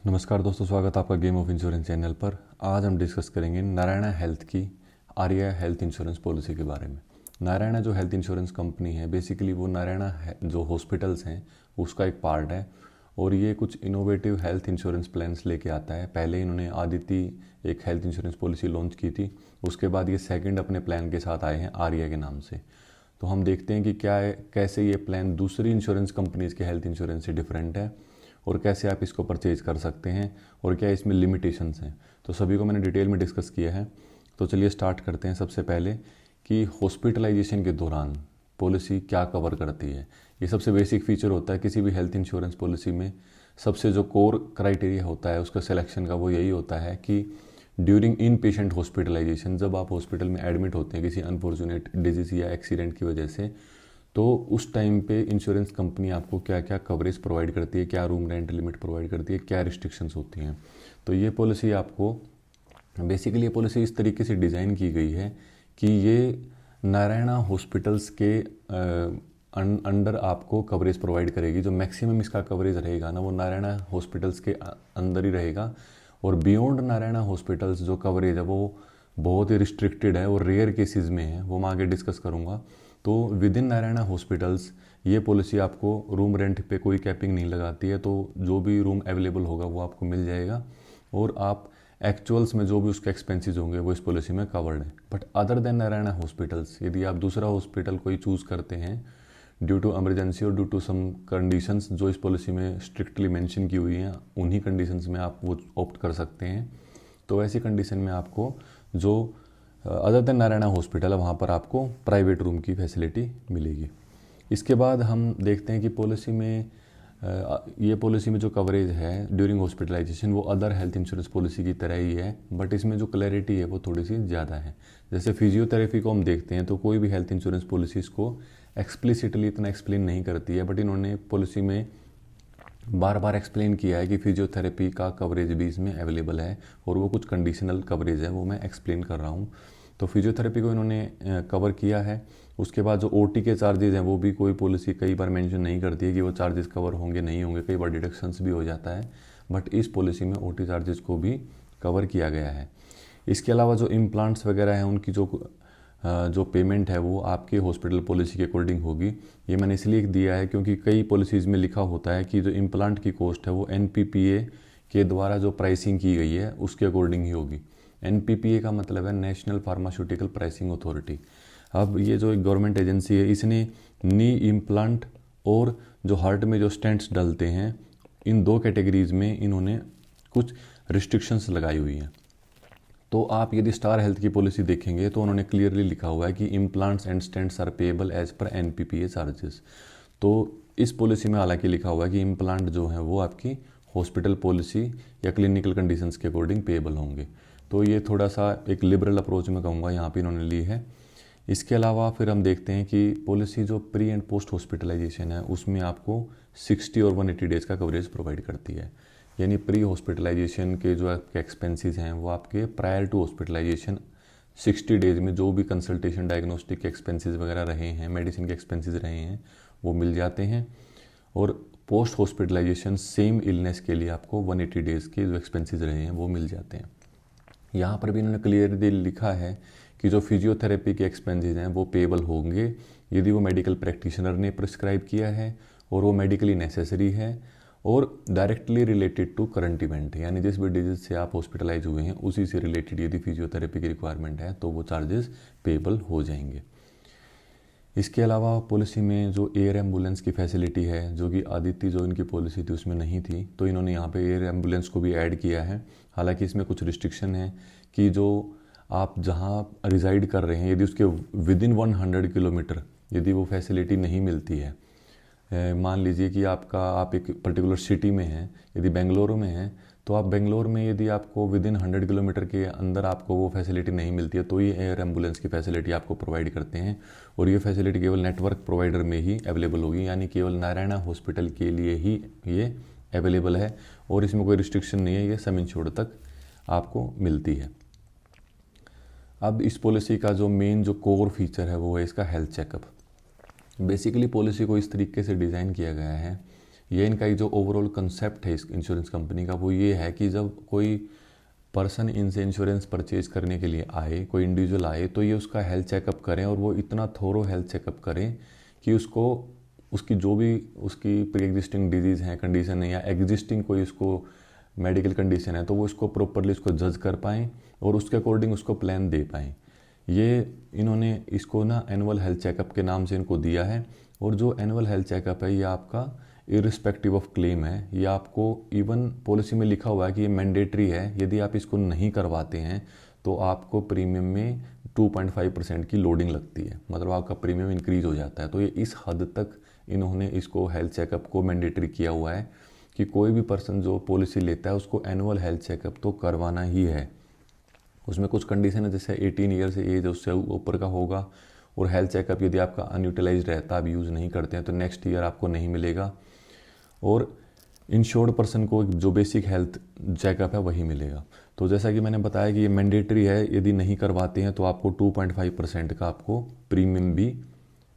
नमस्कार दोस्तों, स्वागत है आपका गेम ऑफ इंश्योरेंस चैनल पर। आज हम डिस्कस करेंगे नारायणा हेल्थ की आर्या हेल्थ इंश्योरेंस पॉलिसी के बारे में। नारायणा जो हेल्थ इंश्योरेंस कंपनी है, बेसिकली वो नारायणा जो हॉस्पिटल्स हैं उसका एक पार्ट है और ये कुछ इनोवेटिव हेल्थ इंश्योरेंस प्लान्स लेके आता है। पहले इन्होंने आदिति एक हेल्थ इंश्योरेंस पॉलिसी लॉन्च की थी, उसके बाद ये सेकेंड अपने प्लान के साथ आए हैं आर्या के नाम से। तो हम देखते हैं कि क्या है, कैसे ये प्लान दूसरी इंश्योरेंस कंपनीज़ के हेल्थ इंश्योरेंस से डिफरेंट है और कैसे आप इसको परचेज कर सकते हैं और क्या इसमें लिमिटेशंस हैं। तो सभी को मैंने डिटेल में डिस्कस किया है। तो चलिए स्टार्ट करते हैं। सबसे पहले कि हॉस्पिटलाइजेशन के दौरान पॉलिसी क्या कवर करती है। ये सबसे बेसिक फीचर होता है किसी भी हेल्थ इंश्योरेंस पॉलिसी में। सबसे जो कोर क्राइटेरिया होता है उसका सिलेक्शन का, वो यही होता है कि ड्यूरिंग इन पेशेंट हॉस्पिटलाइजेशन, जब आप हॉस्पिटल में एडमिट होते हैं किसी अनफॉर्चुनेट डिजीज़ या एक्सीडेंट की वजह से, तो उस टाइम पे इंश्योरेंस कंपनी आपको क्या क्या कवरेज प्रोवाइड करती है, क्या रूम रेंट लिमिट प्रोवाइड करती है, क्या रिस्ट्रिक्शंस होती हैं। तो ये पॉलिसी आपको बेसिकली, ये पॉलिसी इस तरीके से डिज़ाइन की गई है कि ये नारायणा हॉस्पिटल्स के अंडर आपको कवरेज प्रोवाइड करेगी। जो मैक्सिमम इसका कवरेज रहेगा ना, वो नारायणा हॉस्पिटल्स के अंदर ही रहेगा और बियॉन्ड नारायणा हॉस्पिटल्स जो कवरेज है वो बहुत ही रिस्ट्रिक्टेड है और रेयर केसेस में है, वो मैं आगे डिस्कस करूँगा। तो विद इन नारायणा हॉस्पिटल्स ये पॉलिसी आपको रूम रेंट पे कोई कैपिंग नहीं लगाती है, तो जो भी रूम अवेलेबल होगा वो आपको मिल जाएगा और आप एक्चुअल्स में जो भी उसके एक्सपेंसेस होंगे वो इस पॉलिसी में कवर्ड है। But other than Narayana hospitals, यदि आप दूसरा हॉस्पिटल कोई चूज़ करते हैं ड्यू टू एमरजेंसी और ड्यू टू सम कंडीशंस जो इस पॉलिसी में स्ट्रिक्टली मेंशन की हुई हैं, उन्हीं कंडीशंस में आप वो ऑप्ट कर सकते हैं। तो ऐसी कंडीशन में आपको जो अदर देन नारायणा हॉस्पिटल है वहाँ पर आपको प्राइवेट रूम की फैसिलिटी मिलेगी। इसके बाद हम देखते हैं कि पॉलिसी में ये पॉलिसी में जो कवरेज है ड्यूरिंग हॉस्पिटलाइजेशन वो अदर हेल्थ इंश्योरेंस पॉलिसी की तरह ही है, बट इसमें जो क्लैरिटी है वो थोड़ी सी ज़्यादा है। जैसे फिजियोथेरेपी को हम देखते हैं तो कोई भी हेल्थ इंश्योरेंस पॉलिसी इसको एक्सप्लिसिटली इतना एक्सप्लेन नहीं करती है, बट इन्होंने पॉलिसी में बार बार एक्सप्लेन किया है कि फिजियोथेरेपी का कवरेज भी इसमें अवेलेबल है और वो कुछ कंडीशनल कवरेज है, वो मैं एक्सप्लेन कर रहा हूँ। तो फिजियोथेरेपी को इन्होंने कवर किया है। उसके बाद जो ओटी के चार्जेज हैं वो भी कोई पॉलिसी कई बार मेंशन नहीं करती है कि वो चार्जेस कवर होंगे नहीं होंगे, कई बार डिडक्शंस भी हो जाता है, बट इस पॉलिसी में ओटी चार्जेस को भी कवर किया गया है। इसके अलावा जो इम्प्लांट्स वगैरह हैं उनकी जो पेमेंट है वो आपके हॉस्पिटल पॉलिसी के अकॉर्डिंग होगी। ये मैंने इसलिए दिया है क्योंकि कई पॉलिसीज़ में लिखा होता है कि जो इम्प्लांट की कॉस्ट है वो एनपीपीए के द्वारा जो प्राइसिंग की गई है उसके अकॉर्डिंग ही होगी। एनपीपीए का मतलब है नेशनल फार्मास्यूटिकल प्राइसिंग अथॉरिटी। अब ये जो एक गवर्नमेंट एजेंसी है, इसने नी इम्प्लांट और जो हार्ट में जो स्टेंट्स डलते हैं, इन दो कैटेगरीज में इन्होंने कुछ रिस्ट्रिक्शंस लगाई हुई हैं। तो आप यदि स्टार हेल्थ की पॉलिसी देखेंगे तो उन्होंने क्लियरली लिखा हुआ है कि implants and stents are payable as per NPPA charges. तो इस पॉलिसी में हालांकि लिखा हुआ है कि इम्प्लांट जो है वो आपकी हॉस्पिटल पॉलिसी या क्लिनिकल कंडीशंस के अकॉर्डिंग पेएबल होंगे। तो ये थोड़ा सा एक लिबरल अप्रोच में कहूँगा यहाँ पे इन्होंने ली है। इसके अलावा फिर हम देखते हैं कि पॉलिसी जो प्री एंड पोस्ट हॉस्पिटलाइजेशन है उसमें आपको 60 और 180 डेज़ का कवरेज प्रोवाइड करती है। यानी प्री हॉस्पिटलाइजेशन के जो आपके एक्सपेंसेस हैं वो आपके प्रायर टू हॉस्पिटलाइजेशन 60 डेज़ में जो भी कंसल्टेशन डायग्नोस्टिक के एक्सपेंसेस वगैरह रहे हैं, मेडिसिन के एक्सपेंसेस रहे हैं, वो मिल जाते हैं। और पोस्ट हॉस्पिटलाइजेशन सेम इलनेस के लिए आपको 180 डेज़ के जो एक्सपेंसेस रहे हैं वो मिल जाते हैं। यहाँ पर भी इन्होंने क्लियरली लिखा है कि जो फिजियोथेरेपी के एक्सपेंसेस हैं वो पेएबल होंगे यदि वो मेडिकल प्रैक्टिशनर ने प्रिस्क्राइब किया है और वो मेडिकली नेसेसरी है और directly related to current event है। यानी जिस भी डिजीज से आप हॉस्पिटलाइज हुए हैं उसी से रिलेटेड यदि फिजियोथेरेपी की रिक्वायरमेंट है तो वो चार्जेस पेएबल हो जाएंगे। इसके अलावा पॉलिसी में जो एयर एम्बुलेंस की फैसिलिटी है, जो कि आदित्य जो इनकी पॉलिसी थी उसमें नहीं थी, तो इन्होंने यहाँ पे एयर एम्बुलेंस को भी ऐड किया है। हालांकि इसमें कुछ रिस्ट्रिक्शन है कि जो आप जहाँ रिजाइड कर रहे हैं यदि उसके विद इन 100 किलोमीटर यदि वो फैसिलिटी नहीं मिलती है, मान लीजिए कि आप एक पर्टिकुलर सिटी में हैं, यदि बेंगलुरु में हैं, तो आप बेंगलोर में यदि आपको विद इन 100 किलोमीटर के अंदर आपको वो फैसिलिटी नहीं मिलती है तो ये एयर एम्बुलेंस की फैसिलिटी आपको प्रोवाइड करते हैं और ये फैसिलिटी केवल नेटवर्क प्रोवाइडर में ही अवेलेबल होगी, यानी केवल नारायणा हॉस्पिटल के लिए ही ये अवेलेबल है और इसमें कोई रिस्ट्रिक्शन नहीं है, ये सब इंश्योर्ड तक आपको मिलती है। अब इस पॉलिसी का जो मेन जो कोर फीचर है वो है इसका हेल्थ चेकअप। बेसिकली पॉलिसी को इस तरीके से डिज़ाइन किया गया है ये इनका एक जो ओवरऑल कंसेप्ट है इस इंश्योरेंस कंपनी का, वो ये है कि जब कोई पर्सन इनसे इंश्योरेंस परचेज करने के लिए आए, कोई इंडिविजुअल आए, तो ये उसका हेल्थ चेकअप करें, और वो इतना थोरो हेल्थ चेकअप करें कि उसको उसकी जो भी उसकी प्री एग्जिस्टिंग डिजीज़ है, कंडीशन है, या एग्जिस्टिंग कोई उसको मेडिकल कंडीशन है, तो वो इसको प्रॉपरली उसको जज कर पाएँ और उसके अकॉर्डिंग उसको प्लान दे पाएँ। ये इन्होंने इसको ना एनुअल हेल्थ चेकअप के नाम से इनको दिया है। और जो एनुअल हेल्थ चेकअप है ये आपका इरिस्पेक्टिव ऑफ क्लेम है, ये आपको इवन पॉलिसी में लिखा हुआ है कि ये मैंडेटरी है। यदि आप इसको नहीं करवाते हैं तो आपको प्रीमियम में 2.5% की लोडिंग लगती है, मतलब आपका प्रीमियम इंक्रीज हो जाता है। तो ये इस हद तक इन्होंने इसको हेल्थ चेकअप को मैंडेटरी किया हुआ है कि कोई भी पर्सन जो पॉलिसी लेता है उसको एनुअल हेल्थ चेकअप तो करवाना ही है। उसमें कुछ कंडीशन है, जैसे 18 ईयर से एज उससे ऊपर का होगा, और हेल्थ चेकअप यदि आपका अनयूटिलाइज रहता है, आप यूज़ नहीं करते हैं, तो नेक्स्ट ईयर आपको नहीं मिलेगा। और इंश्योर्ड पर्सन को जो बेसिक हेल्थ चेकअप है वही मिलेगा। तो जैसा कि मैंने बताया कि ये मैंडेटरी है, यदि नहीं करवाते हैं तो आपको 2.5% का आपको प्रीमियम भी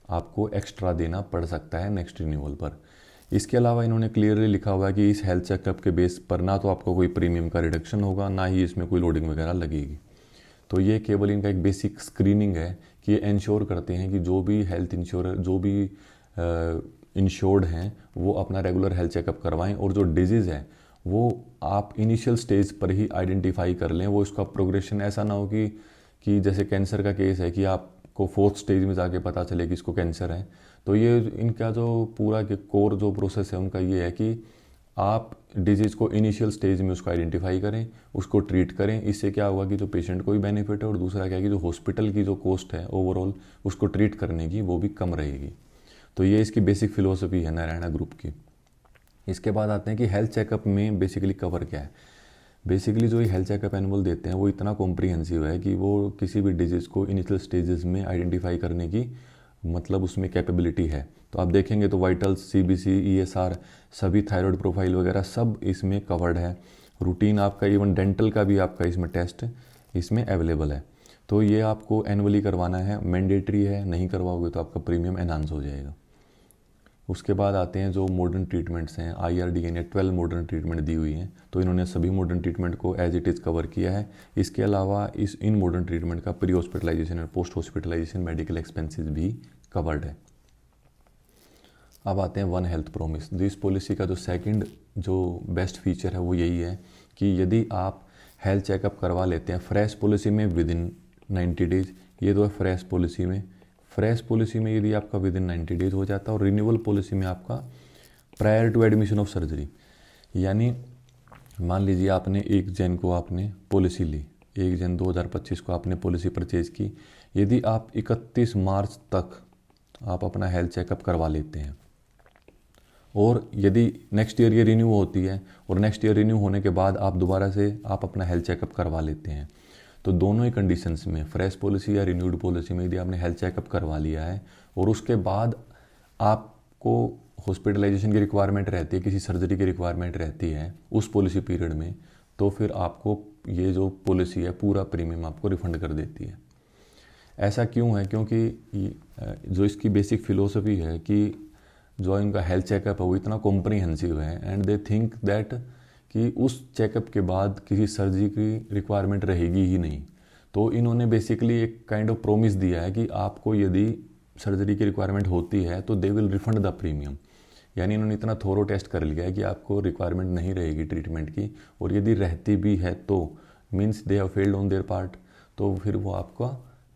आपको एक्स्ट्रा देना पड़ सकता है नेक्स्ट रिन्यूअल पर। इसके अलावा इन्होंने क्लियरली लिखा हुआ है कि इस हेल्थ चेकअप के बेस पर ना तो आपको कोई प्रीमियम का रिडक्शन होगा, ना ही इसमें कोई लोडिंग वगैरह लगेगी। तो ये केवल इनका एक बेसिक स्क्रीनिंग है कि ये इंश्योर करते हैं कि जो भी हेल्थ इंश्योर जो भी इंश्योर्ड हैं वो अपना रेगुलर हेल्थ चेकअप करवाएं, और जो डिजीज़ है वो आप इनिशियल स्टेज पर ही आइडेंटिफाई कर लें। वो इसका प्रोग्रेशन ऐसा ना हो कि जैसे कैंसर का केस है कि आपको 4th स्टेज में जाके पता चले कि इसको कैंसर है। तो ये इनका जो पूरा के कोर जो प्रोसेस है उनका ये है कि आप डिजीज़ को इनिशियल स्टेज में उसको आइडेंटिफाई करें, उसको ट्रीट करें। इससे क्या होगा कि जो पेशेंट को भी बेनिफिट है, और दूसरा क्या है कि जो हॉस्पिटल की जो कॉस्ट है ओवरऑल उसको ट्रीट करने की वो भी कम रहेगी। तो ये इसकी बेसिक फिलोसफी है नारायणा ग्रुप की। इसके बाद आते हैं कि हेल्थ चेकअप में बेसिकली कवर क्या है। बेसिकली जो ये हेल्थ चेकअप एनुअल देते हैं वो इतना कॉम्प्रिहेंसिव है कि वो किसी भी डिजीज़ को इनिशियल स्टेजेस में आइडेंटिफाई करने की मतलब उसमें कैपेबिलिटी है। तो आप देखेंगे तो वाइटल्स, सीबीसी, ईएसआर, सभी थायराइड प्रोफाइल वगैरह सब इसमें कवर्ड है। रूटीन आपका इवन डेंटल का भी आपका इसमें टेस्ट इसमें अवेलेबल है। तो ये आपको एनुअली करवाना है, मैंडेटरी है, नहीं करवाओगे तो आपका प्रीमियम एनहांस हो जाएगा। उसके बाद आते हैं जो मॉडर्न ट्रीटमेंट्स हैं। IRDA ने 12 मॉडर्न ट्रीटमेंट दी हुई हैं, तो इन्होंने सभी मॉडर्न ट्रीटमेंट को एज इट इज़ कवर किया है। इसके अलावा इन मॉडर्न ट्रीटमेंट का प्री हॉस्पिटलाइजेशन और पोस्ट हॉस्पिटलाइजेशन मेडिकल एक्सपेंसेस भी कवर्ड है। अब आते हैं one health promise. This policy का जो सेकंड जो बेस्ट फीचर है वो यही है कि यदि आप हेल्थ चेकअप करवा लेते हैं फ्रेश पॉलिसी में विद इन 90 डेज, ये तो है फ्रेश पॉलिसी में यदि आपका विद इन 90 डेज हो जाता है, और रिन्यूअल पॉलिसी में आपका prior to admission of surgery, यानी मान लीजिए आपने 1 जन को आपने पॉलिसी ली, 1 जन 2025 को आपने पॉलिसी परचेज की। यदि आप 31 मार्च तक आप अपना हेल्थ चेकअप करवा लेते हैं, और यदि नेक्स्ट ईयर ये रिन्यू होती है, और नेक्स्ट ईयर रिन्यू होने के बाद आप दोबारा से आप अपना हेल्थ चेकअप करवा लेते हैं, तो दोनों ही कंडीशंस में, फ्रेश पॉलिसी या रिन्यूड पॉलिसी में, यदि आपने हेल्थ चेकअप करवा लिया है और उसके बाद आपको हॉस्पिटलाइजेशन की रिक्वायरमेंट रहती है, किसी सर्जरी की रिक्वायरमेंट रहती है उस पॉलिसी पीरियड में, तो फिर आपको ये जो पॉलिसी है पूरा प्रीमियम आपको रिफंड कर देती है। ऐसा क्यों है? क्योंकि जो इसकी बेसिक फिलोसफी है कि जो इनका हेल्थ चेकअप है वो इतना कॉम्प्रिहेंसिव है, एंड दे थिंक दैट कि उस चेकअप के बाद किसी सर्जरी की रिक्वायरमेंट रहेगी ही नहीं। तो इन्होंने बेसिकली एक काइंड ऑफ प्रोमिस दिया है कि आपको यदि सर्जरी की रिक्वायरमेंट होती है तो they will refund the premium. यानी इन्होंने इतना थोरो टेस्ट कर लिया है कि आपको रिक्वायरमेंट नहीं रहेगी ट्रीटमेंट की, और यदि रहती भी है तो means they have failed on their part, तो फिर वो आपका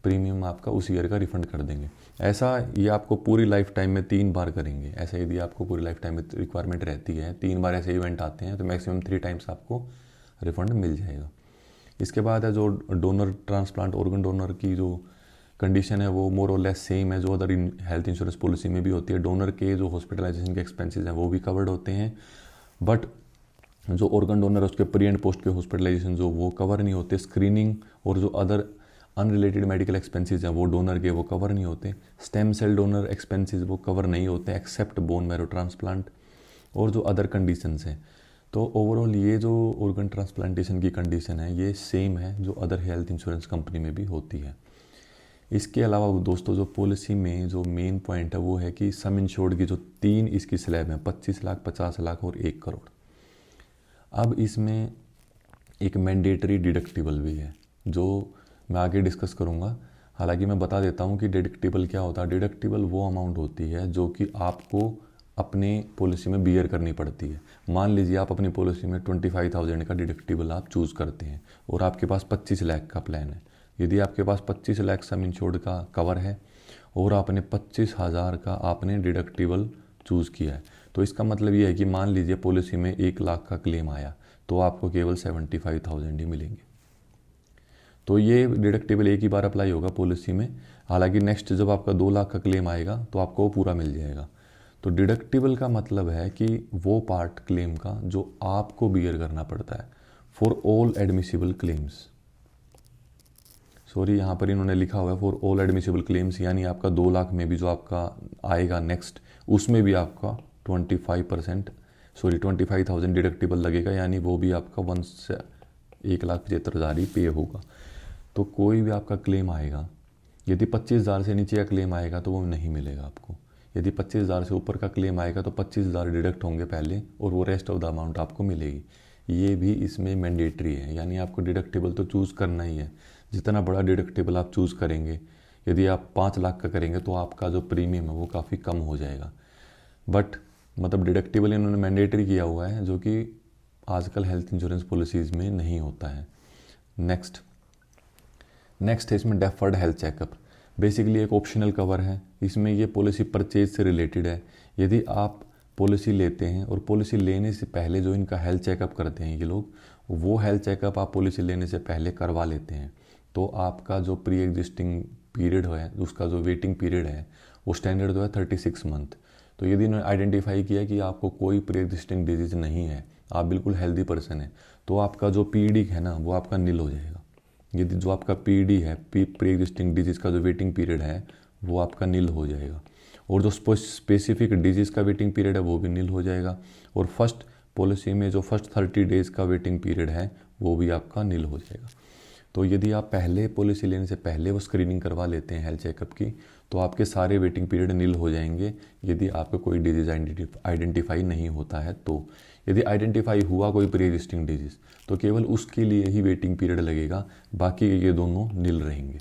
प्रीमियम आपका उस ईयर का रिफंड कर देंगे। ऐसा ये आपको पूरी लाइफ टाइम में 3 बार करेंगे। ऐसा यदि आपको पूरी लाइफ टाइम में रिक्वायरमेंट रहती है, 3 बार ऐसे इवेंट आते हैं, तो मैक्सिमम 3 टाइम्स आपको रिफंड मिल जाएगा। इसके बाद है जो डोनर ट्रांसप्लांट ऑर्गन डोनर की जो कंडीशन है वो मोर और लेस सेम है जो अदर हेल्थ इंश्योरेंस पॉलिसी में भी होती है। डोनर के जो हॉस्पिटलाइजेशन के एक्सपेंसेस हैं वो भी कवर्ड होते हैं, बट जो ऑर्गन डोनर है उसके प्री एंड पोस्ट के हॉस्पिटलाइजेशन जो वो कवर नहीं होते। स्क्रीनिंग और जो अदर अनरिलेटेड मेडिकल एक्सपेंसेस हैं वो डोनर के वो कवर नहीं होते। स्टेम सेल डोनर एक्सपेंसेस वो कवर नहीं होते एक्सेप्ट बोन मैरो ट्रांसप्लांट और जो अदर कंडीशंस हैं। तो ओवरऑल ये जो ऑर्गन ट्रांसप्लांटेशन की कंडीशन है ये सेम है जो अदर हेल्थ इंश्योरेंस कंपनी में भी होती है। इसके अलावा दोस्तों जो पॉलिसी में जो मेन पॉइंट है वो है कि सम इंश्योर्ड की जो 3 इसकी स्लैब है, 25 लाख, 50 लाख और 1 करोड़। अब इसमें एक मैंडेटरी डिडक्टिबल भी है जो मैं आगे डिस्कस करूँगा। हालांकि मैं बता देता हूँ कि डिडक्टिबल क्या होता है। डिडक्टिबल वो अमाउंट होती है जो कि आपको अपने पॉलिसी में बियर करनी पड़ती है। मान लीजिए आप अपनी पॉलिसी में 25,000 का डिडक्टिबल आप चूज़ करते हैं और आपके पास 25 लाख का प्लान है। यदि आपके पास 25 लाख सम इंश्योर्ड का कवर है और आपने 25,000 का आपने डिडक्टिबल चूज़ किया है, तो इसका मतलब ये है कि मान लीजिए पॉलिसी में 1 लाख का क्लेम आया तो आपको केवल 75,000 ही मिलेंगे। तो ये डिडक्टिबल एक ही बार अप्लाई होगा पॉलिसी में। हालांकि नेक्स्ट जब आपका 2 लाख का क्लेम आएगा तो आपको वो पूरा मिल जाएगा। तो डिडक्टिबल का मतलब है कि वो पार्ट क्लेम का जो आपको बियर करना पड़ता है for all admissible claims. Sorry, यहाँ पर इन्होंने लिखा हुआ है फॉर ऑल एडमिसिबल क्लेम्स, यानी आपका 2 लाख में भी जो आपका आएगा नेक्स्ट, उसमें भी आपका 25,000 डिडक्टिबल लगेगा, यानी वो भी आपका 1,75,000 ही पे होगा। तो कोई भी आपका क्लेम आएगा, यदि 25,000 से नीचे का क्लेम आएगा तो वो नहीं मिलेगा आपको। यदि 25,000 से ऊपर का क्लेम आएगा तो 25,000 डिडक्ट होंगे पहले और वो रेस्ट ऑफ द अमाउंट आपको मिलेगी। ये भी इसमें मैंडेटरी है, यानी आपको डिडक्टिबल तो चूज़ करना ही है। जितना बड़ा डिडक्टिबल आप चूज़ करेंगे, यदि आप 5 लाख का करेंगे तो आपका जो प्रीमियम है वो काफ़ी कम हो जाएगा। बट मतलब डिडक्टिबल इन्होंने मैंडेटरी किया हुआ है, जो कि आजकल हेल्थ इंश्योरेंस पॉलिसीज़ में नहीं होता है। नेक्स्ट है इसमें डेफर्ड हेल्थ चेकअप। बेसिकली एक ऑप्शनल कवर है। इसमें ये पॉलिसी परचेज से रिलेटेड है। यदि आप पॉलिसी लेते हैं और पॉलिसी लेने से पहले जो इनका हेल्थ चेकअप करते हैं ये लोग, वो हेल्थ चेकअप आप पॉलिसी लेने से पहले करवा लेते हैं, तो आपका जो प्री एग्जिस्टिंग पीरियड है, उसका जो वेटिंग पीरियड है, वो स्टैंडर्ड जो है 36 मंथ। तो यदि इन्होंने आइडेंटिफाई किया कि आपको कोई प्री एग्जिस्टिंग डिजीज़ नहीं है, आप बिल्कुल हेल्दी पर्सन है, तो आपका जो पीडी है ना वो आपका नील हो जाएगा। यदि जो आपका पीडी है, प्री एग्जिस्टिंग डिजीज़ का जो वेटिंग पीरियड है वो आपका नील हो जाएगा, और जो स्पेसिफिक डिजीज़ का वेटिंग पीरियड है वो भी नील हो जाएगा, और फर्स्ट पॉलिसी में जो फर्स्ट 30 डेज़ का वेटिंग पीरियड है वो भी आपका नील हो जाएगा। तो यदि आप पहले पॉलिसी लेने से पहले वो स्क्रीनिंग करवा लेते हैं हेल्थ चेकअप की, तो आपके सारे वेटिंग पीरियड नील हो जाएंगे यदि आपका कोई डिजीज़ आइडेंटिफाई नहीं होता है। तो यदि आइडेंटिफाई हुआ कोई प्री एग्जिस्टिंग डिजीज़ तो केवल उसके लिए ही वेटिंग पीरियड लगेगा, बाकी ये दोनों नील रहेंगे।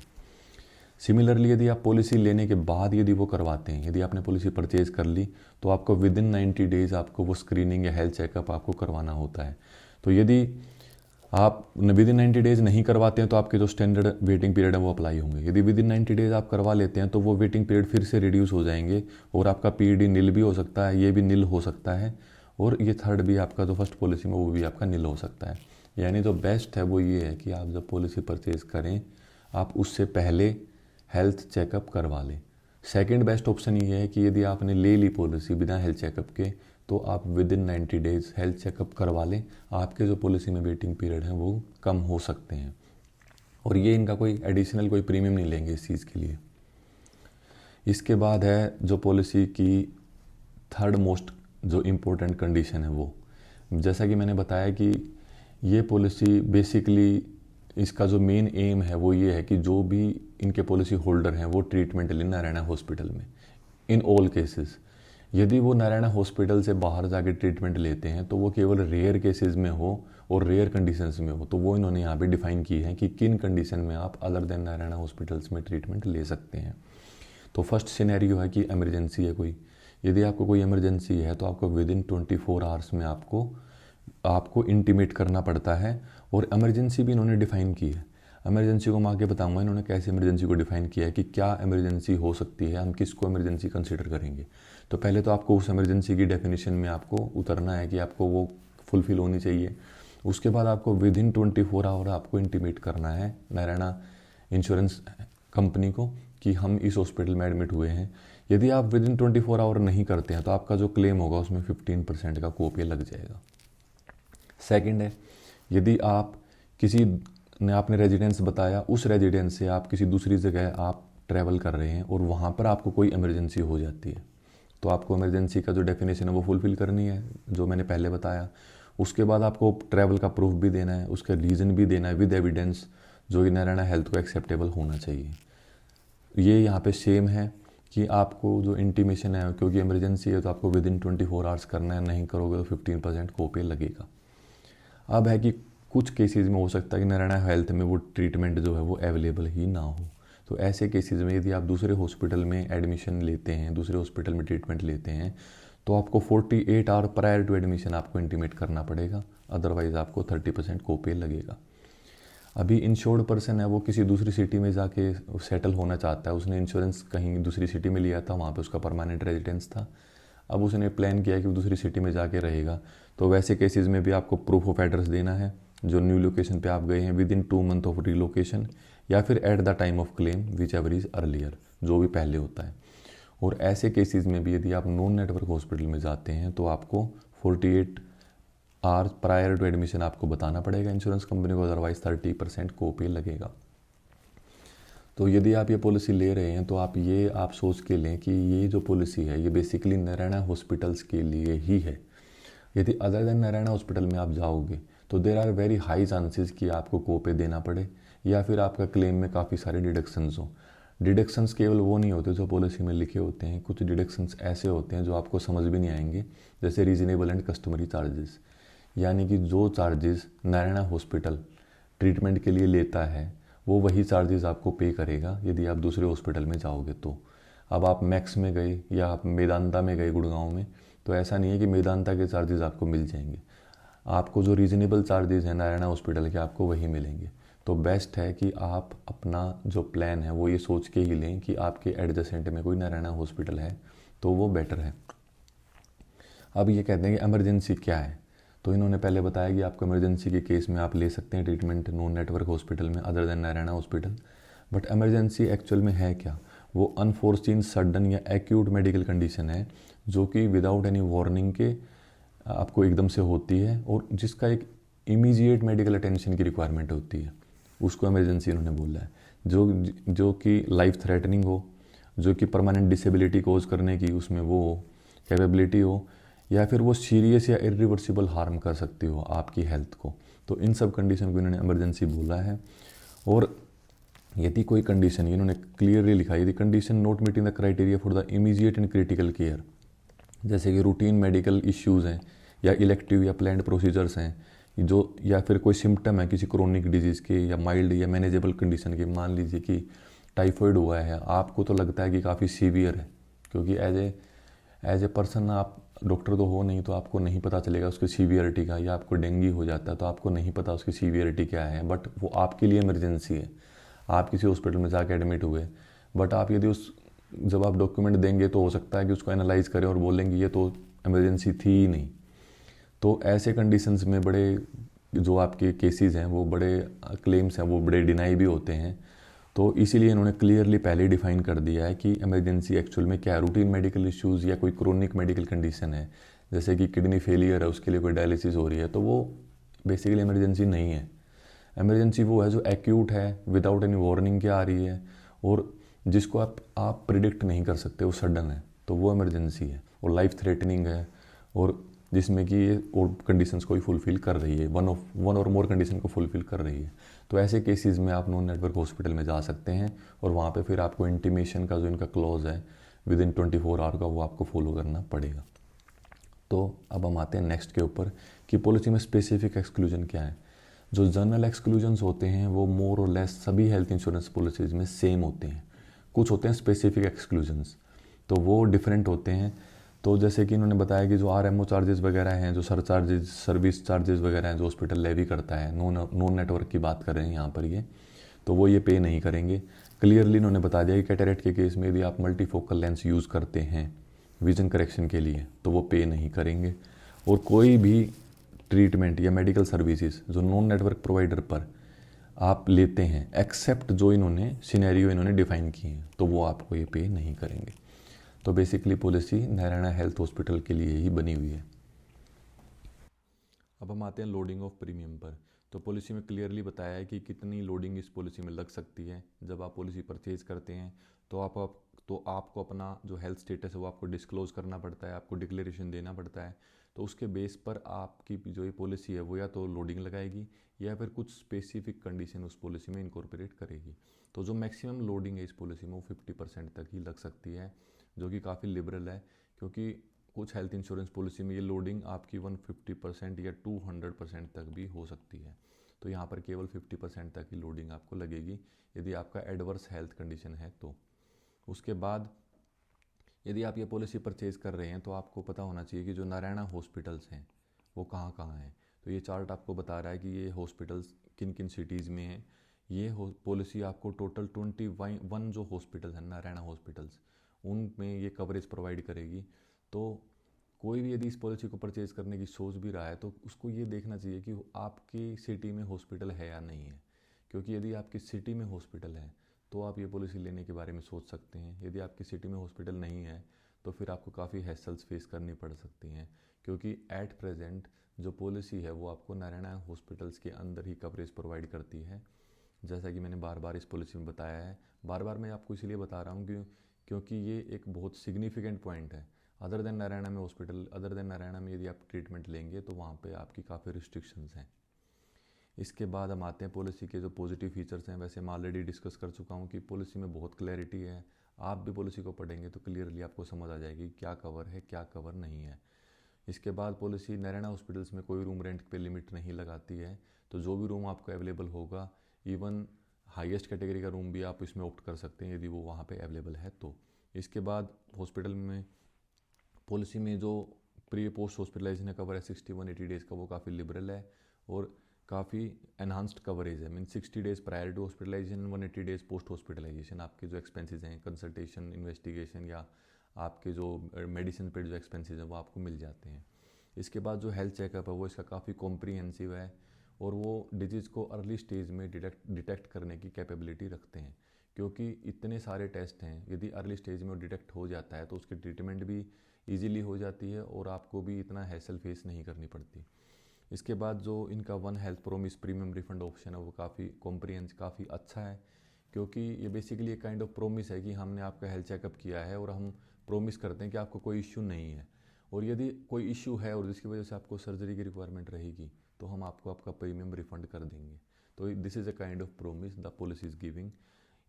सिमिलरली यदि आप पॉलिसी लेने के बाद यदि वो करवाते हैं, यदि आपने पॉलिसी परचेज कर ली तो आपको विद इन 90 डेज़ आपको वो स्क्रीनिंग या हेल्थ चेकअप आपको करवाना होता है। तो यदि आप विद इन 90 डेज़ नहीं करवाते हैं तो आपके जो स्टैंडर्ड वेटिंग पीरियड है वो अप्लाई होंगे। यदि विद इन 90 डेज़ आप करवा लेते हैं तो वो वेटिंग पीरियड फिर से रिड्यूस हो जाएंगे और आपका पीडी नील भी हो सकता है, ये भी नील हो सकता है, और ये थर्ड भी आपका जो फर्स्ट पॉलिसी में वो भी आपका नील हो सकता है। यानी जो बेस्ट है वो ये है कि आप जब पॉलिसी परचेज करें आप उससे पहले हेल्थ चेकअप करवा लें। सेकंड बेस्ट ऑप्शन ये है कि यदि आपने ले ली पॉलिसी बिना हेल्थ चेकअप के, तो आप with in 90 days health checkup करवा लें। आपके जो पॉलिसी में वेटिंग पीरियड है वो कम हो सकते हैं, और ये इनका कोई एडिशनल कोई प्रीमियम नहीं लेंगे इस चीज़ के लिए। इसके बाद है जो पॉलिसी की थर्ड मोस्ट जो इम्पोर्टेंट कंडीशन है वो, जैसा कि मैंने बताया कि ये पॉलिसी बेसिकली इसका जो मेन एम है वो ये है कि जो भी इनके पॉलिसी होल्डर हैं वो ट्रीटमेंट लें नारायणा हॉस्पिटल में इन ऑल केसेस। यदि वो नारायणा हॉस्पिटल से बाहर जाके ट्रीटमेंट लेते हैं तो वो केवल रेयर केसेस में हो और रेयर कंडीशंस में हो, तो वो इन्होंने यहाँ पे डिफाइन की है कि किन कंडीशन में आप अदर देन नारायणा हॉस्पिटल्स में ट्रीटमेंट ले सकते हैं। तो फर्स्ट सिनेरियो है कि इमरजेंसी है कोई। यदि आपको कोई इमरजेंसी है तो आपको विद इन 24 आवर्स में आपको इंटीमेट करना पड़ता है, और इमरजेंसी भी इन्होंने डिफ़ाइन की है। इमरजेंसी को मैं आगे बताऊंगा इन्होंने कैसे इमरजेंसी को डिफ़ाइन किया है कि क्या इमरजेंसी हो सकती है, हम किसको इमरजेंसी कंसिडर करेंगे। तो पहले तो आपको उस इमरजेंसी की डेफिनेशन में आपको उतरना है कि आपको वो फुलफिल होनी चाहिए। उसके बाद आपको विद इन 24 आवर आपको इंटीमेट करना है नारायणा इंश्योरेंस कंपनी को कि हम इस हॉस्पिटल में एडमिट हुए हैं। यदि आप विद इन 24 आवर नहीं करते हैं तो आपका जो क्लेम होगा उसमें 15% का कोपिया लग जाएगा। सेकंड है, यदि आप किसी ने आपने रेजिडेंस बताया, उस रेजिडेंस से आप किसी दूसरी जगह आप ट्रैवल कर रहे हैं और वहाँ पर आपको कोई इमरजेंसी हो जाती है, तो आपको इमरजेंसी का जो डेफिनेशन है वो फुलफ़िल करनी है जो मैंने पहले बताया। उसके बाद आपको ट्रैवल का प्रूफ भी देना है, उसका रीज़न भी देना है विद एविडेंस, जो कि नारायणा हेल्थ को एक्सेप्टेबल होना चाहिए। ये यहाँ पे सेम है कि आपको जो इंटीमेशन है, क्योंकि इमरजेंसी है तो आपको विद इन 24 आवर्स करना है, नहीं करोगे तो 15% कोपे लगेगा। अब है कि कुछ केसेस में हो सकता है कि नारायणा हेल्थ में वो ट्रीटमेंट जो है वो अवेलेबल ही ना हो। तो ऐसे केसेस में यदि आप दूसरे हॉस्पिटल में एडमिशन लेते हैं, दूसरे हॉस्पिटल में ट्रीटमेंट लेते हैं, तो आपको 48 आवर प्रायर टू एडमिशन आपको इंटीमेट करना पड़ेगा, अदरवाइज़ आपको 30% कोपे लगेगा। अभी इंश्योर्ड पर्सन है, वो किसी दूसरी सिटी में जाके सेटल होना चाहता है, उसने इंश्योरेंस कहीं दूसरी सिटी में लिया था, वहाँ पे उसका परमानेंट रेजिडेंस था, अब उसने प्लान किया कि वो दूसरी सिटी में जाके रहेगा, तो वैसे केसेस में भी आपको प्रूफ ऑफ एड्रेस देना है, जो न्यू लोकेशन पे आप गए हैं, with in 2 month of relocation, या फिर at the time of claim which ever is earlier, जो भी पहले होता है। और ऐसे केसेस में भी यदि आप नॉन नेटवर्क हॉस्पिटल में जाते हैं तो आपको 48 आवर्स प्रायर टू एडमिशन आपको बताना पड़ेगा इंश्योरेंस कंपनी को, अदरवाइज 30% कोपे लगेगा। तो यदि आप ये पॉलिसी ले रहे हैं तो आप सोच के लें कि ये जो पॉलिसी है ये बेसिकली नारायणा हॉस्पिटल्स के लिए ही है। यदि अदर देन नारायणा हॉस्पिटल में आप जाओगे तो there are very high chances कि आपको कोपे देना पड़े, या फिर आपका क्लेम में काफ़ी सारे डिडक्शंस हों। डिडक्शंस केवल वो नहीं होते जो पॉलिसी में लिखे होते हैं, कुछ डिडक्शंस ऐसे होते हैं जो आपको समझ भी नहीं आएंगे, जैसे रीजनेबल एंड कस्टमरी चार्जेस, यानी कि जो चार्जेस नारायणा हॉस्पिटल ट्रीटमेंट के लिए लेता है वो वही चार्जेस आपको पे करेगा यदि आप दूसरे हॉस्पिटल में जाओगे तो। अब आप मैक्स में गए या आप मेदांता में गए गुड़गांव में, तो ऐसा नहीं है कि मेदांता के चार्जेस आपको मिल जाएंगे, आपको जो रीजनेबल चार्जेस हैं नारायणा हॉस्पिटल के आपको वही मिलेंगे। तो बेस्ट है कि आप अपना जो प्लान है वो ये सोच के ही लें कि आपके एडजेसेंट में कोई नारायणा हॉस्पिटल है, तो वो बेटर है। अब ये कहते हैं कि इमरजेंसी क्या है, तो इन्होंने पहले बताया कि आपको इमरजेंसी के केस में आप ले सकते हैं ट्रीटमेंट नॉन नेटवर्क हॉस्पिटल में other than Narayana hospital. But emergency actual में है क्या? वो अनफोर्सीन सडन या एक्यूट मेडिकल कंडीशन है जो कि विदाउट एनी वार्निंग के आपको एकदम से होती है और जिसका एक इमीडिएट मेडिकल अटेंशन की रिक्वायरमेंट होती है, उसको इमरजेंसी इन्होंने बोला है। जो कि लाइफ थ्रेटनिंग हो, जो कि परमानेंट डिसेबिलिटी कोज करने की उसमें वो कैपेबिलिटी हो, या फिर वो सीरियस या इरिवर्सिबल हार्म कर सकती हो आपकी हेल्थ को, तो इन सब कंडीशन को इन्होंने इमरजेंसी बोला है। और यदि कोई कंडीशन, इन्होंने क्लियरली लिखा है, यदि condition not meeting the criteria for the immediate and critical care, जैसे कि रूटीन मेडिकल इश्यूज़ हैं या इलेक्टिव या प्लान्ड प्रोसीजर्स हैं, जो या फिर कोई सिम्टम है किसी क्रोनिक डिजीज़ के या माइल्ड या मैनेजेबल कंडीशन के, मान लीजिए कि टाइफॉइड हुआ है, आपको तो लगता है कि काफ़ी सीवियर है, क्योंकि एज ए पर्सन आप डॉक्टर तो हो नहीं, तो आपको नहीं पता चलेगा उसकी सीवियरिटी का, या आपको डेंगू हो जाता है तो आपको नहीं पता उसकी सीवियरिटी क्या है, बट वो आपके लिए इमरजेंसी है, आप किसी हॉस्पिटल में जाके एडमिट हुए, बट आप यदि जब आप डॉक्यूमेंट देंगे तो हो सकता है कि उसको एनालाइज करें और बोलेंगे ये तो इमरजेंसी थी ही नहीं। तो ऐसे कंडीशंस में बड़े जो आपके केसेस हैं वो बड़े क्लेम्स हैं वो बड़े डिनाई भी होते हैं। तो इसीलिए इन्होंने क्लियरली पहले डिफाइन कर दिया है कि इमरजेंसी एक्चुअल में क्या है। रूटीन मेडिकल इश्यूज़ या कोई क्रोनिक मेडिकल कंडीशन है, जैसे कि किडनी फेलियर है, उसके लिए कोई डायलिसिस हो रही है, तो वो बेसिकली इमरजेंसी नहीं है। इमरजेंसी वो है जो एक्यूट है, विदाउट एनी वार्निंग के आ रही है, और जिसको आप प्रिडिक्ट नहीं कर सकते, वो सडन है, तो वो इमरजेंसी है, और लाइफ थ्रेटनिंग है, और जिसमें कि ये और कंडीशंस को ही फुलफ़िल कर रही है, वन और मोर कंडीशन को फुलफ़िल कर रही है। तो ऐसे केसेस में आप नॉन नेटवर्क हॉस्पिटल में जा सकते हैं, और वहाँ पे फिर आपको इंटीमेशन का जो इनका क्लॉज है विद इन 24 आवर का, वो आपको फॉलो करना पड़ेगा। तो अब हम आते हैं नेक्स्ट के ऊपर कि पॉलिसी में स्पेसिफिक एक्सक्लूजन क्या है। जो जनरल एक्सक्लूजन्स होते हैं वो मोर और लेस सभी हेल्थ इंश्योरेंस पॉलिसीज़ में सेम होते हैं। कुछ होते हैं स्पेसिफिक एक्सक्लूजन्स, तो वो डिफरेंट होते हैं। तो जैसे कि इन्होंने बताया कि जो आरएमओ चार्जेस वगैरह हैं, जो सरचार्जेस, सर्विस चार्जेस वगैरह हैं जो हॉस्पिटल लेवी करता है, नॉन नेटवर्क की बात कर रहे हैं यहाँ पर ये, तो वो ये पे नहीं करेंगे। क्लियरली इन्होंने बता दिया कि कैटरेक्ट के केस में यदि आप मल्टीफोकल लेंस यूज़ करते हैं विजन करेक्शन के लिए तो वो पे नहीं करेंगे। और कोई भी ट्रीटमेंट या मेडिकल सर्विसेज जो नॉन नेटवर्क प्रोवाइडर पर आप लेते हैं, एक्सेप्ट जो इन्होंने सिनेरियो इन्होंने डिफाइन किए हैं, तो वो आपको ये पे नहीं करेंगे। तो basically policy Narayana health hospital के लिए ही बनी हुई है। अब हम आते हैं लोडिंग ऑफ प्रीमियम पर। तो पॉलिसी में क्लियरली बताया है कि कितनी लोडिंग इस पॉलिसी में लग सकती है। जब आप पॉलिसी परचेज करते हैं तो आपको अपना जो हेल्थ स्टेटस है वो आपको डिस्क्लोज करना पड़ता है, आपको डिक्लेरेशन देना पड़ता है। तो उसके बेस पर आपकी जो ये पॉलिसी है वो या तो लोडिंग लगाएगी या फिर कुछ स्पेसिफिक कंडीशन उस पॉलिसी में इनकॉर्पोरेट करेगी। तो जो मैक्सिमम लोडिंग है इस पॉलिसी में वो 50% तक ही लग सकती है, जो कि काफ़ी लिबरल है, क्योंकि कुछ हेल्थ इंश्योरेंस पॉलिसी में ये लोडिंग आपकी 150% या 200% तक भी हो सकती है। तो यहाँ पर केवल 50% तक ही लोडिंग आपको लगेगी यदि आपका एडवर्स हेल्थ कंडीशन है तो। उसके बाद यदि आप ये पॉलिसी परचेज़ कर रहे हैं तो आपको पता होना चाहिए कि जो नारायणा हॉस्पिटल्स हैं वो कहाँ कहाँ हैं। तो ये चार्ट आपको बता रहा है कि ये हॉस्पिटल्स किन किन सिटीज़ में हैं। ये पॉलिसी आपको टोटल 21 जो हॉस्पिटल हैं नारायणा हॉस्पिटल्स, उनमें ये कवरेज प्रोवाइड करेगी। तो कोई भी यदि इस पॉलिसी को परचेज़ करने की सोच भी रहा है तो उसको ये देखना चाहिए कि आपकी सिटी में हॉस्पिटल है या नहीं है, क्योंकि यदि आपकी सिटी में हॉस्पिटल है तो आप ये पॉलिसी लेने के बारे में सोच सकते हैं। यदि आपकी सिटी में हॉस्पिटल नहीं है तो फिर आपको काफ़ी हैसल्स फेस करनी पड़ सकती हैं, क्योंकि एट प्रेजेंट जो पॉलिसी है वो आपको नारायणा हॉस्पिटल्स के अंदर ही कवरेज प्रोवाइड करती है। जैसा कि मैंने बार बार इस पॉलिसी में बताया है, बार बार मैं आपको इसलिए बता रहा हूँ क्योंकि ये एक बहुत सिग्निफिकेंट पॉइंट है। अदर देन नारायणा में यदि आप ट्रीटमेंट लेंगे तो वहाँ पे आपकी काफ़ी रिस्ट्रिक्शंस हैं। इसके बाद हम आते हैं पॉलिसी के जो पॉजिटिव फीचर्स हैं। वैसे मैं ऑलरेडी डिस्कस कर चुका हूँ कि पॉलिसी में बहुत क्लैरिटी है। आप भी पॉलिसी को पढ़ेंगे तो क्लियरली आपको समझ आ जाएगी क्या कवर है क्या कवर नहीं है। इसके बाद पॉलिसी नारायणा हॉस्पिटल्स में कोई रूम रेंट पे लिमिट नहीं लगाती है। तो जो भी रूम आपको अवेलेबल होगा, इवन हाईएस्ट कैटेगरी का रूम भी आप इसमें ऑप्ट कर सकते हैं यदि वो वहाँ पे अवेलेबल है तो। इसके बाद हॉस्पिटल में पॉलिसी में जो प्री पोस्ट हॉस्पिटलाइजेशन कवर है 61-80 डेज़ का, वो काफ़ी लिबरल है और काफ़ी एनहांस्ड कवरेज है। Mean 60 days prior to hospitalization, 180 days post hospitalization आपके जो एक्सपेंसेस हैं, कंसल्टेशन, इन्वेस्टिगेशन या आपके जो मेडिसिन पे जो एक्सपेंसेस हैं वो आपको मिल जाते हैं। इसके बाद जो हेल्थ चेकअप है वो इसका काफ़ी कॉम्प्रीहेंसिव है और वो डिजीज़ को अर्ली स्टेज में डिटेक्ट करने की कैपेबिलिटी रखते हैं, क्योंकि इतने सारे टेस्ट हैं। यदि अर्ली स्टेज में वो डिटेक्ट हो जाता है तो उसकी ट्रीटमेंट भी ईजिली हो जाती है और आपको भी इतना हैसल फेस नहीं करनी पड़ती। इसके बाद जो इनका one health promise premium refund option है वो काफ़ी अच्छा है, क्योंकि ये बेसिकली एक काइंड ऑफ प्रोमिस है कि हमने आपका हेल्थ चेकअप किया है और हम प्रोमिस करते हैं कि आपको कोई इश्यू नहीं है, और यदि कोई इश्यू है और जिसकी वजह से आपको सर्जरी की रिक्वायरमेंट रहेगी तो हम आपको आपका प्रीमियम रिफंड कर देंगे। तो this is a kind of promise the policy is giving.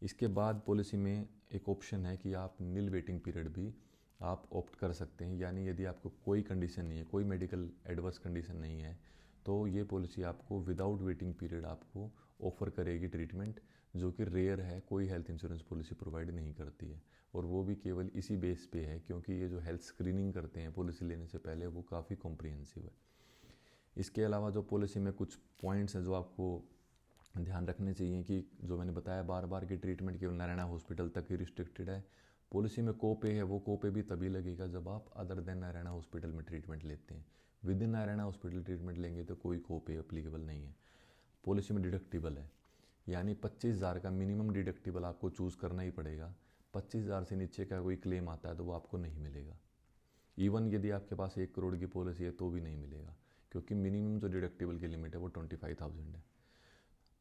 इसके बाद पॉलिसी में एक ऑप्शन है कि आप नील वेटिंग पीरियड भी आप ऑप्ट कर सकते हैं, यानी यदि आपको कोई कंडीशन नहीं है, कोई मेडिकल एडवर्स कंडीशन नहीं है, तो ये पॉलिसी आपको विदाउट वेटिंग पीरियड आपको ऑफ़र करेगी ट्रीटमेंट, जो कि रेयर है, कोई हेल्थ इंश्योरेंस पॉलिसी प्रोवाइड नहीं करती है। और वो भी केवल इसी बेस पे है क्योंकि ये जो हेल्थ स्क्रीनिंग करते हैं पॉलिसी लेने से पहले वो काफ़ी कॉम्प्रिहेंसिव है। इसके अलावा जो पॉलिसी में कुछ पॉइंट्स हैं जो आपको ध्यान रखने चाहिए कि जो मैंने बताया बार बार की ट्रीटमेंट केवल नारायणा हॉस्पिटल तक ही रिस्ट्रिक्टेड है। पॉलिसी में कोपे है, वो कोपे भी तभी लगेगा जब आप अदर देन नारायणा हॉस्पिटल में ट्रीटमेंट लेते हैं। With in Narayana hospital treatment लेंगे तो कोई कोपे अप्लीकेबल नहीं है। पॉलिसी में डिडक्टिबल है, यानी 25,000 का मिनिमम डिडक्टिबल आपको चूज़ करना ही पड़ेगा। 25,000 से नीचे का कोई क्लेम आता है तो वो आपको नहीं मिलेगा। इवन यदि आपके पास 1 करोड़ की पॉलिसी है तो भी नहीं मिलेगा, क्योंकि मिनिमम जो डिडक्टिबल की लिमिट है वो 25,000 है।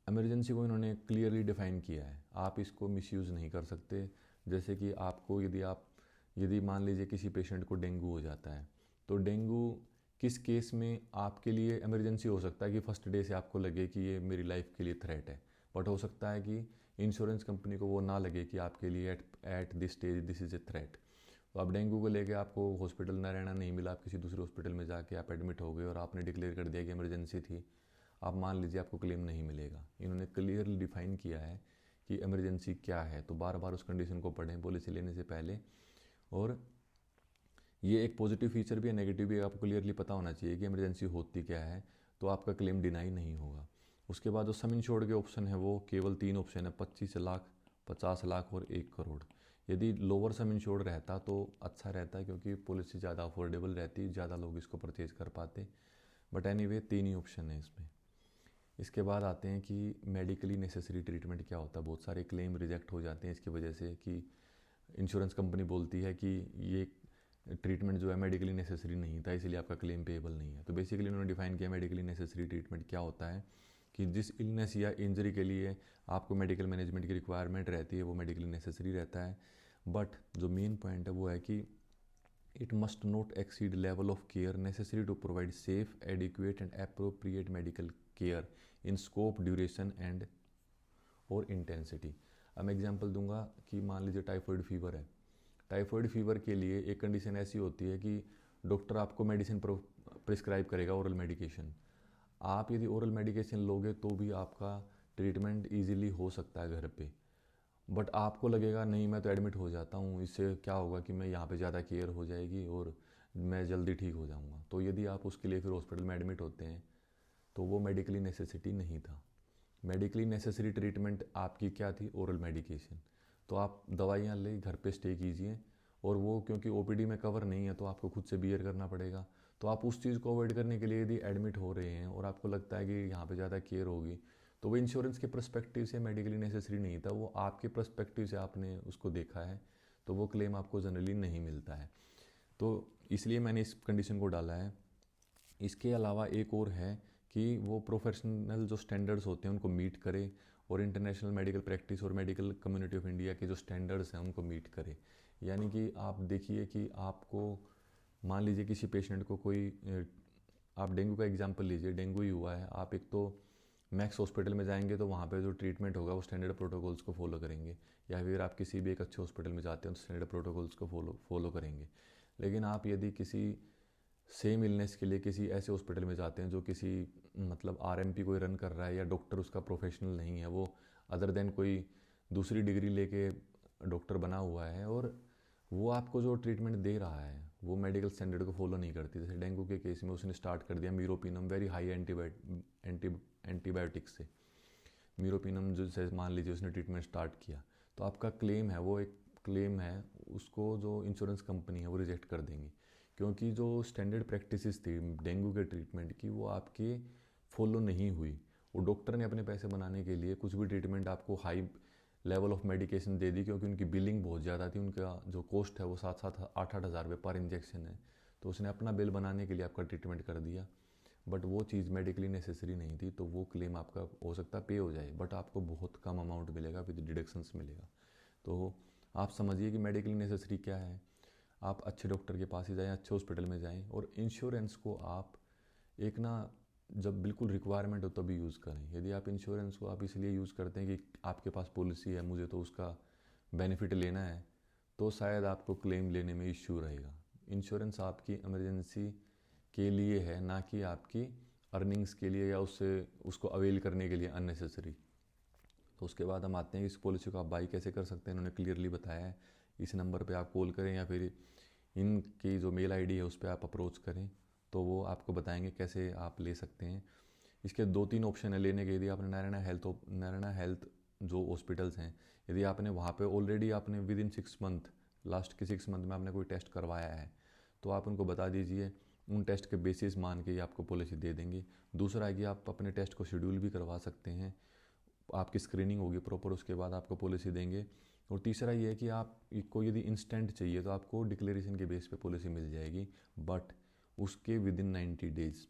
इमरजेंसी को इन्होंने क्लियरली डिफाइन किया है, आप इसको मिसयूज़ नहीं कर सकते। जैसे कि आपको यदि मान लीजिए किसी पेशेंट को डेंगू हो जाता है, तो डेंगू किस केस में आपके लिए इमरजेंसी हो सकता है कि फर्स्ट डे से आपको लगे कि ये मेरी लाइफ के लिए थ्रेट है, बट हो सकता है कि इंश्योरेंस कंपनी को वो ना लगे कि आपके लिए at this stage this is a threat. तो आप डेंगू को लेके आपको हॉस्पिटल नारायणा नहीं मिला, आप किसी दूसरे हॉस्पिटल में जाके आप एडमिट हो गए और आपने डिक्लेयर कर दिया कि इमरजेंसी थी, आप मान लीजिए आपको क्लेम नहीं मिलेगा। इन्होंने क्लियरली डिफाइन किया है कि इमरजेंसी क्या है, तो बार बार उस कंडीशन को पढ़ें पॉलिसी लेने से पहले। और ये एक पॉजिटिव फीचर भी है, नेगेटिव भी है, आपको क्लियरली पता होना चाहिए कि इमरजेंसी होती क्या है, तो आपका क्लेम डिनाई नहीं होगा। उसके बाद जो सम इंश्योर्ड के ऑप्शन है वो केवल 3 ऑप्शन है, 25 लाख, 50 लाख और 1 करोड़। यदि लोअर सम इंश्योर्ड रहता तो अच्छा रहता, क्योंकि पॉलिसी ज़्यादा अफोर्डेबल रहती, ज़्यादा लोग इसको परचेज कर पाते। बट एनीवे 3 ही ऑप्शन है इसमें। इसके बाद आते हैं कि मेडिकली नेसेसरी ट्रीटमेंट क्या होता है। बहुत सारे क्लेम रिजेक्ट हो जाते हैं इसकी वजह से कि इंश्योरेंस कंपनी बोलती है कि ये ट्रीटमेंट जो है मेडिकली नेसेसरी नहीं था, इसलिए आपका क्लेम पेएबल नहीं है। तो बेसिकली उन्होंने डिफाइन किया मेडिकली नेसेसरी ट्रीटमेंट क्या होता है, कि जिस इलनेस या इंजरी के लिए आपको मेडिकल मैनेजमेंट की रिक्वायरमेंट रहती है वो मेडिकली नेसेसरी रहता है। बट जो मेन पॉइंट है वो है कि it must not exceed level of care necessary to provide safe, adequate and appropriate medical care in scope, duration and और इंटेंसिटी। अब मैं एग्जांपल दूंगा कि मान लीजिए टाइफाइड फीवर है। टाइफाइड फीवर के लिए एक कंडीशन ऐसी होती है कि डॉक्टर आपको मेडिसिन प्रिस्क्राइब करेगा, ओरल मेडिकेशन। आप यदि ओरल मेडिकेशन लोगे तो भी आपका ट्रीटमेंट इजीली हो सकता है घर पे। बट आपको लगेगा नहीं मैं तो एडमिट हो जाता हूँ, इससे क्या होगा कि मैं यहाँ पे ज़्यादा केयर हो जाएगी और मैं जल्दी ठीक हो जाऊँगा। तो यदि आप उसके लिए फिर हॉस्पिटल में एडमिट होते हैं तो वो मेडिकली नेसेसिटी नहीं था। मेडिकली नेसेसरी ट्रीटमेंट आपकी क्या थी, ओरल मेडिकेशन। तो आप दवाइयाँ ले घर पे स्टे कीजिए, और वो क्योंकि ओपीडी में कवर नहीं है तो आपको खुद से बियर करना पड़ेगा। तो आप उस चीज़ को अवॉइड करने के लिए यदि एडमिट हो रहे हैं और आपको लगता है कि यहाँ पे ज़्यादा केयर होगी, तो वो इंश्योरेंस के पर्सपेक्टिव से मेडिकली नेसेसरी नहीं था, वो आपके पर्सपेक्टिव से आपने उसको देखा है, तो वो क्लेम आपको जनरली नहीं मिलता है। तो इसलिए मैंने इस कंडीशन को डाला है। इसके अलावा एक और है कि वो प्रोफेशनल जो स्टैंडर्ड्स होते हैं उनको मीट करे, और इंटरनेशनल मेडिकल प्रैक्टिस और मेडिकल कम्युनिटी ऑफ इंडिया के जो स्टैंडर्ड्स हैं उनको मीट करे। यानी कि आप देखिए कि आपको मान लीजिए किसी पेशेंट को कोई आप डेंगू का एग्जांपल लीजिए, डेंगू ही हुआ है, आप एक तो मैक्स हॉस्पिटल में जाएंगे तो वहाँ पे जो ट्रीटमेंट होगा वो स्टैंडर्ड प्रोटोकॉल्स को फॉलो करेंगे, या फिर आप किसी भी एक अच्छे हॉस्पिटल में जाते हैं तो स्टैंडर्ड प्रोटोकॉल्स को फॉलो करेंगे। लेकिन आप यदि किसी सेम इलनेस के लिए किसी ऐसे हॉस्पिटल में जाते हैं जो किसी मतलब आरएमपी कोई रन कर रहा है, या डॉक्टर उसका प्रोफेशनल नहीं है, वो अदर देन कोई दूसरी डिग्री लेके डॉक्टर बना हुआ है, और वो आपको जो ट्रीटमेंट दे रहा है वो मेडिकल स्टैंडर्ड को फॉलो नहीं करती। जैसे डेंगू के केस में उसने स्टार्ट कर दिया मीरोपिनम, वेरी हाई एंटीबायोटिक्स से मीरोपिनम, जो जैसे मान लीजिए उसने ट्रीटमेंट स्टार्ट किया, तो आपका क्लेम है, वो एक क्लेम है, उसको जो इंश्योरेंस कंपनी है वो रिजेक्ट कर देंगी, क्योंकि जो स्टैंडर्ड प्रैक्टिसेस थी डेंगू के ट्रीटमेंट की वो आपके फॉलो नहीं हुई। वो डॉक्टर ने अपने पैसे बनाने के लिए कुछ भी ट्रीटमेंट आपको हाई लेवल ऑफ मेडिकेशन दे दी, क्योंकि उनकी बिलिंग बहुत ज़्यादा थी, उनका जो कॉस्ट है वो 7-8 हज़ार रुपये पर इंजेक्शन है, तो उसने अपना बिल बनाने के लिए आपका ट्रीटमेंट कर दिया। बट वो चीज़ मेडिकली नेसेसरी नहीं थी, तो वो क्लेम आपका हो सकता है पे हो जाए, बट आपको बहुत कम अमाउंट मिलेगा, विद डिडक्शंस मिलेगा। तो आप समझिए कि मेडिकली नेसेसरी क्या है। आप अच्छे डॉक्टर के पास ही जाएँ, अच्छे हॉस्पिटल में जाएँ, और इंश्योरेंस को आप एक ना जब बिल्कुल रिक्वायरमेंट हो तभी यूज़ करें। यदि आप इंश्योरेंस को आप इसलिए यूज़ करते हैं कि आपके पास पॉलिसी है, मुझे तो उसका बेनिफिट लेना है, तो शायद आपको क्लेम लेने में इश्यू रहेगा। इंश्योरेंस आपकी इमरजेंसी के लिए है, ना कि आपकी अर्निंग्स के लिए या उसको अवेल करने के लिए अननेसेसरी। तो उसके बाद हम आते हैं कि इस पॉलिसी को आप बाई कैसे कर सकते हैं। इन्होंने क्लियरली बताया है, इस नंबर पे आप कॉल करें या फिर इनकी जो मेल आईडी है उस पर आप अप्रोच करें, तो वो आपको बताएंगे कैसे आप ले सकते हैं। इसके 2-3 ऑप्शन है लेने के। यदि आपने नारायणा हेल्थ जो हॉस्पिटल्स हैं, यदि आपने वहाँ पे ऑलरेडी आपने विद इन 6 मंथ, लास्ट के 6 मंथ में आपने कोई टेस्ट करवाया है, तो आप उनको बता दीजिए, उन टेस्ट के बेसिस मान के ही आपको पॉलिसी दे देंगे। दूसरा है कि आप अपने टेस्ट को शेड्यूल भी करवा सकते हैं, आपकी स्क्रीनिंग होगी प्रॉपर, उसके बाद आपको पॉलिसी देंगे। और तीसरा ये है कि आपको यदि इंस्टेंट चाहिए तो आपको डिक्लेरेशन के बेस पे पॉलिसी मिल जाएगी, बट उसके विद इन 90 डेज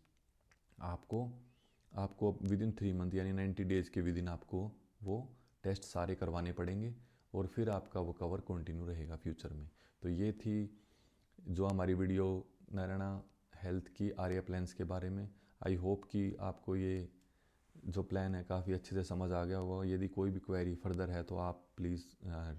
आपको विद इन 3 मंथ यानी 90 डेज़ के विद इन आपको वो टेस्ट सारे करवाने पड़ेंगे, और फिर आपका वो कवर कंटिन्यू रहेगा फ्यूचर में। तो ये थी जो हमारी वीडियो नारायणा हेल्थ की आर्या प्लान्स के बारे में। आई होप कि आपको ये जो प्लान है काफ़ी अच्छे से समझ आ गया होगा। यदि कोई भी क्वेरी फर्दर है तो आप प्लीज़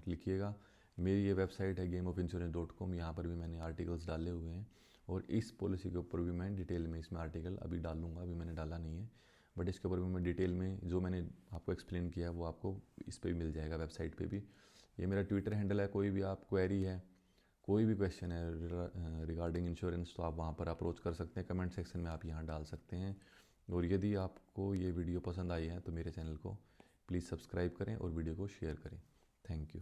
लिखिएगा। मेरी ये वेबसाइट है gameofinsurance.com, यहाँ पर भी मैंने आर्टिकल्स डाले हुए हैं, और इस पॉलिसी के ऊपर भी मैं डिटेल में इसमें आर्टिकल अभी डालूंगा, अभी मैंने डाला नहीं है, बट इसके ऊपर भी मैं डिटेल में जो मैंने आपको एक्सप्लेन किया वो आपको इस पर भी मिल जाएगा, वेबसाइट पर भी। ये मेरा ट्विटर हैंडल है, कोई भी आप क्वेरी है, कोई भी क्वेश्चन है रिगार्डिंग इंश्योरेंस, तो आप वहाँ पर अप्रोच कर सकते हैं, कमेंट सेक्शन में आप यहाँ डाल सकते हैं। और यदि आपको ये वीडियो पसंद आई है तो मेरे चैनल को प्लीज़ सब्सक्राइब करें और वीडियो को शेयर करें। Thank you.